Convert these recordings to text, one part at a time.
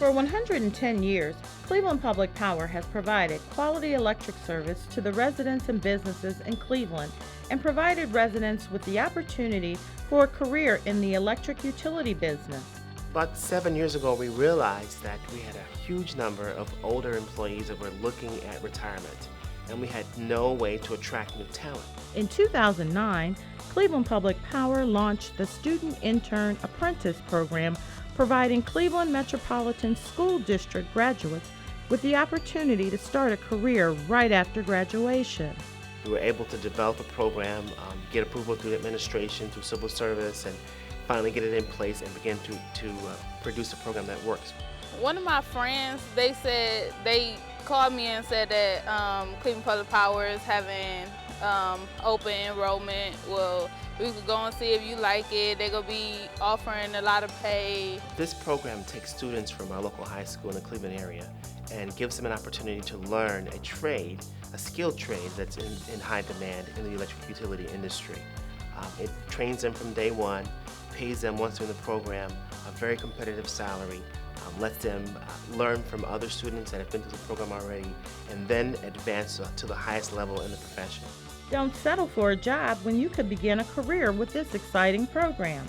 For 110 years, Cleveland Public Power has provided quality electric service to the residents and businesses in Cleveland and provided residents with the opportunity for a career in the electric utility business. About 7 years ago, we realized that we had a huge number of older employees that were looking at retirement, and we had no way to attract new talent. In 2009, Cleveland Public Power launched the Student Intern Apprentice program, providing Cleveland Metropolitan School District graduates with the opportunity to start a career right after graduation. We were able to develop a program, get approval through the administration, through civil service, and finally get it in place and begin to produce a program that works. One of my friends, they called me and said that Cleveland Public Power is having open enrollment. Well, we could go and see if you like it. They're going to be offering a lot of pay. This program takes students from our local high school in the Cleveland area and gives them an opportunity to learn a trade, a skilled trade that's in high demand in the electric utility industry. It trains them from day one, pays them once they're in the program a very competitive salary, lets them learn from other students that have been through the program already, and then advance to the highest level in the profession. Don't settle for a job when you could begin a career with this exciting program.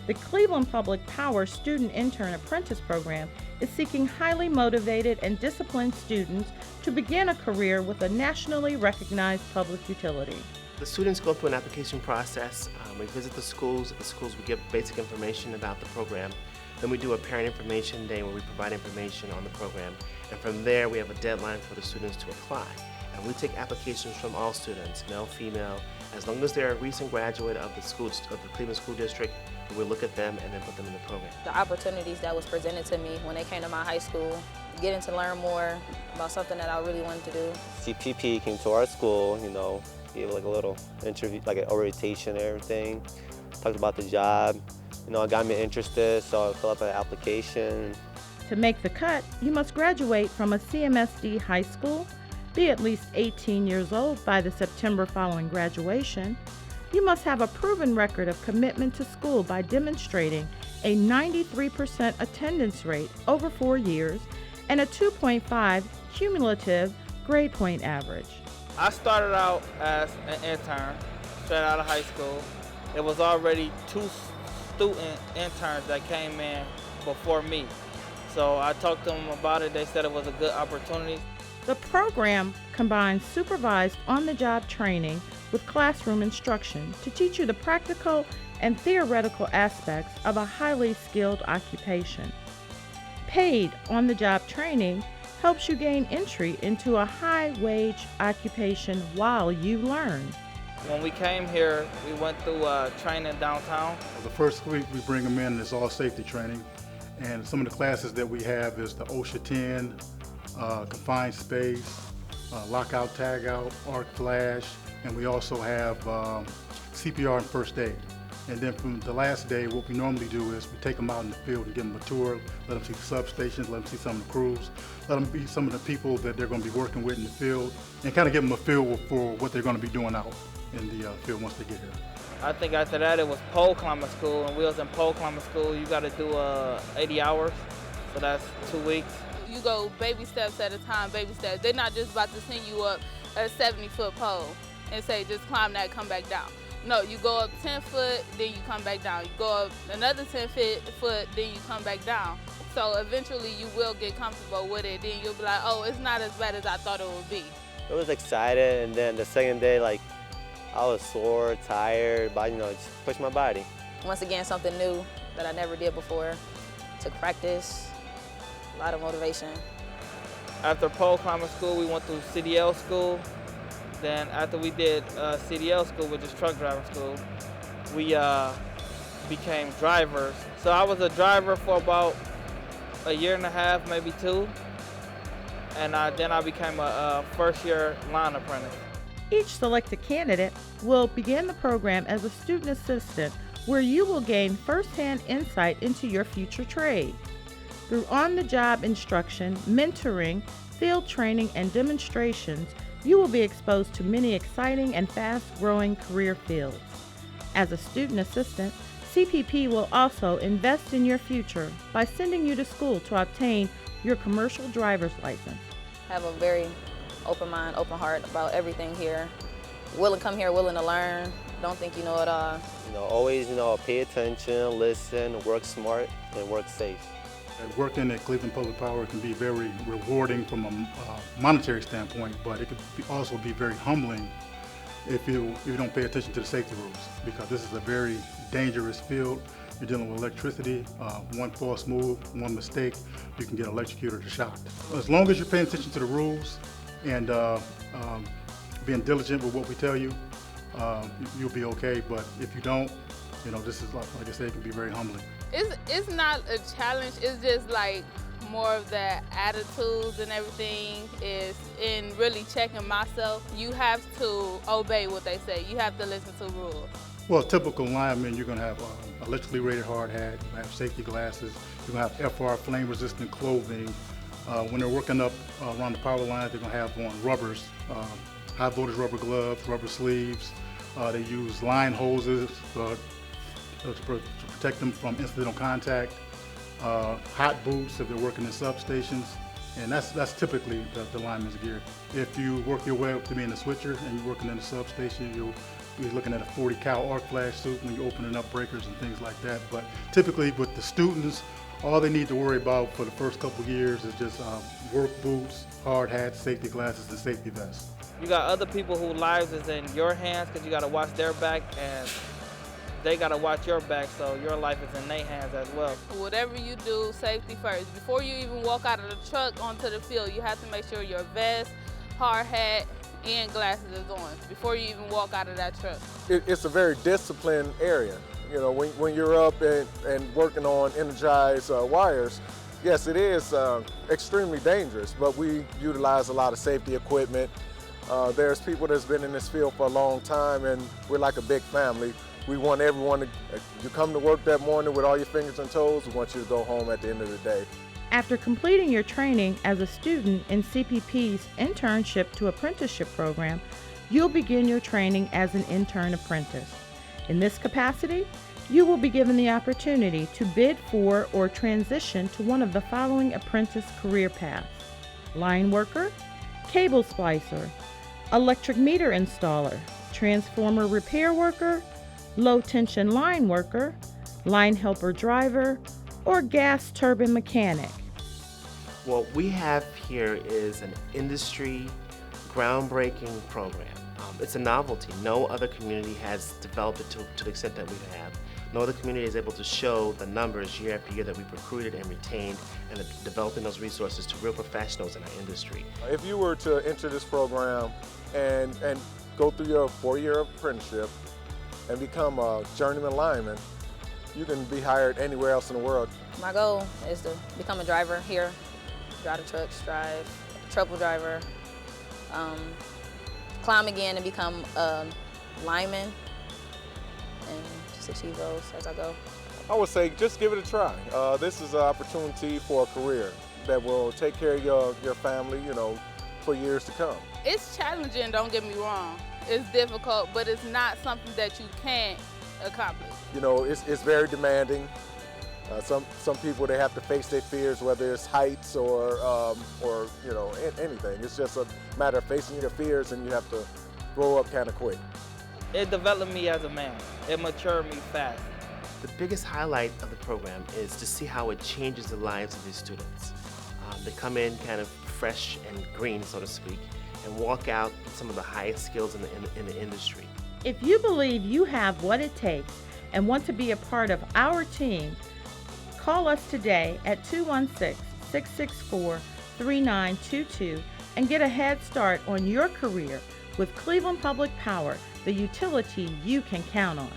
The Cleveland Public Power Student Intern Apprentice program is seeking highly motivated and disciplined students to begin a career with a nationally recognized public utility. The students go through an application process. We visit the schools. At the schools, we give basic information about the program. Then we do a parent information day where we provide information on the program. And from there, we have a deadline for the students to apply. And we take applications from all students, male, female, as long as they're a recent graduate of the Cleveland School District. We look at them and then put them in the program. The opportunities that was presented to me when they came to my high school, getting to learn more about something that I really wanted to do. CPP came to our school, gave like a little interview, like an orientation and everything. Talked about the job, it got me interested, so I filled out an application. To make the cut, you must graduate from a CMSD high school, be at least 18 years old by the September following graduation. You must have a proven record of commitment to school by demonstrating a 93% attendance rate over 4 years and a 2.5 cumulative grade point average. I started out as an intern straight out of high school. There was already 2 student interns that came in before me. So I talked to them about it. They said it was a good opportunity. The program combines supervised on-the-job training with classroom instruction to teach you the practical and theoretical aspects of a highly skilled occupation. Paid on-the-job training helps you gain entry into a high-wage occupation while you learn. When we came here, we went through training downtown. The first week we bring them in and it's all safety training. And some of the classes that we have is the OSHA 10, confined space, lockout, tagout, arc flash, and we also have CPR and first aid. And then from the last day, what we normally do is we take them out in the field and give them a tour, let them see the substations, let them see some of the crews, let them meet some of the people that they're going to be working with in the field, and kind of give them a feel for what they're going to be doing out in the field once they get here. I think after that it was pole climber school, and we was in pole climber school. You got to do 80 hours, so that's 2 weeks. You go baby steps at a time, baby steps. They're not just about to send you up a 70-foot pole and say, just climb that, come back down. No, you go up 10 foot, then you come back down. You go up another 10 foot, then you come back down. So eventually you will get comfortable with it. Then you'll be like, oh, it's not as bad as I thought it would be. I was excited, and then the second day, I was sore, tired, but just pushed my body. Once again, something new that I never did before. Took practice, a lot of motivation. After pole climber school, we went through CDL school. Then after we did CDL school, which is truck driving school, we became drivers. So I was a driver for about a year and a half, maybe 2. And then I became a first-year line apprentice. Each selected candidate will begin the program as a student assistant, where you will gain firsthand insight into your future trade. Through on-the-job instruction, mentoring, field training, and demonstrations, you will be exposed to many exciting and fast-growing career fields. As a student assistant, CPP will also invest in your future by sending you to school to obtain your commercial driver's license. Have a very open mind, open heart about everything here. Willing to come here, willing to learn. Don't think you know it all. Always, pay attention, listen, work smart, and work safe. And working at Cleveland Public Power can be very rewarding from a monetary standpoint, but it can also be very humbling if you don't pay attention to the safety rules, because this is a very dangerous field. You're dealing with electricity. One false move, one mistake, you can get electrocuted or shocked. As long as you're paying attention to the rules and being diligent with what we tell you, you'll be okay. But if you don't, this is like I said, it can be very humbling. It's not a challenge. It's just like more of the attitudes and everything is in really checking myself. You have to obey what they say. You have to listen to rules. Well, typical linemen, you're going to have electrically rated hard hat, you're going to have safety glasses, you're going to have FR flame resistant clothing. When they're working up around the power lines, they're going to have on rubbers, high voltage rubber gloves, rubber sleeves. They use line hoses to protect them from incidental contact. Hot boots if they're working in substations, and that's typically the lineman's gear. If you work your way up to being a switcher and you're working in a substation, you'll be looking at a 40 cal arc flash suit when you're opening up breakers and things like that. But typically with the students, all they need to worry about for the first couple of years is just work boots, hard hats, safety glasses, and safety vests. You got other people whose lives is in your hands because you got to watch their back, and they got to watch your back, so your life is in their hands as well. Whatever you do, safety first. Before you even walk out of the truck onto the field, you have to make sure your vest, hard hat, and glasses is on before you even walk out of that truck. It's a very disciplined area. When you're up and working on energized wires, yes, it is extremely dangerous, but we utilize a lot of safety equipment. There's people that's been in this field for a long time, and we're like a big family. We want everyone you come to work that morning with all your fingers and toes, we want you to go home at the end of the day. After completing your training as a student in CPP's Internship to Apprenticeship program, you'll begin your training as an intern apprentice. In this capacity, you will be given the opportunity to bid for or transition to one of the following apprentice career paths: line worker, cable splicer, electric meter installer, transformer repair worker, low tension line worker, line helper driver, or gas turbine mechanic. What we have here is an industry groundbreaking program. It's a novelty. No other community has developed it to the extent that we have. No other community is able to show the numbers year after year that we've recruited and retained, and developing those resources to real professionals in our industry. If you were to enter this program and go through your 4-year apprenticeship and become a journeyman lineman, you can be hired anywhere else in the world. My goal is to become a driver here, drive the trucks, drive trouble driver, climb again and become a lineman, and just achieve those as I go. I would say just give it a try. This is an opportunity for a career that will take care of your family, for years to come. It's challenging, don't get me wrong. It's difficult, but it's not something that you can't accomplish. It's very demanding. Some people, they have to face their fears, whether it's heights or anything. It's just a matter of facing your fears, and you have to grow up kind of quick. It developed me as a man. It matured me fast. The biggest highlight of the program is to see how it changes the lives of these students. They come in kind of fresh and green, so to speak, and walk out with some of the highest skills in the industry. If you believe you have what it takes and want to be a part of our team, call us today at 216-664-3922 and get a head start on your career with Cleveland Public Power, the utility you can count on.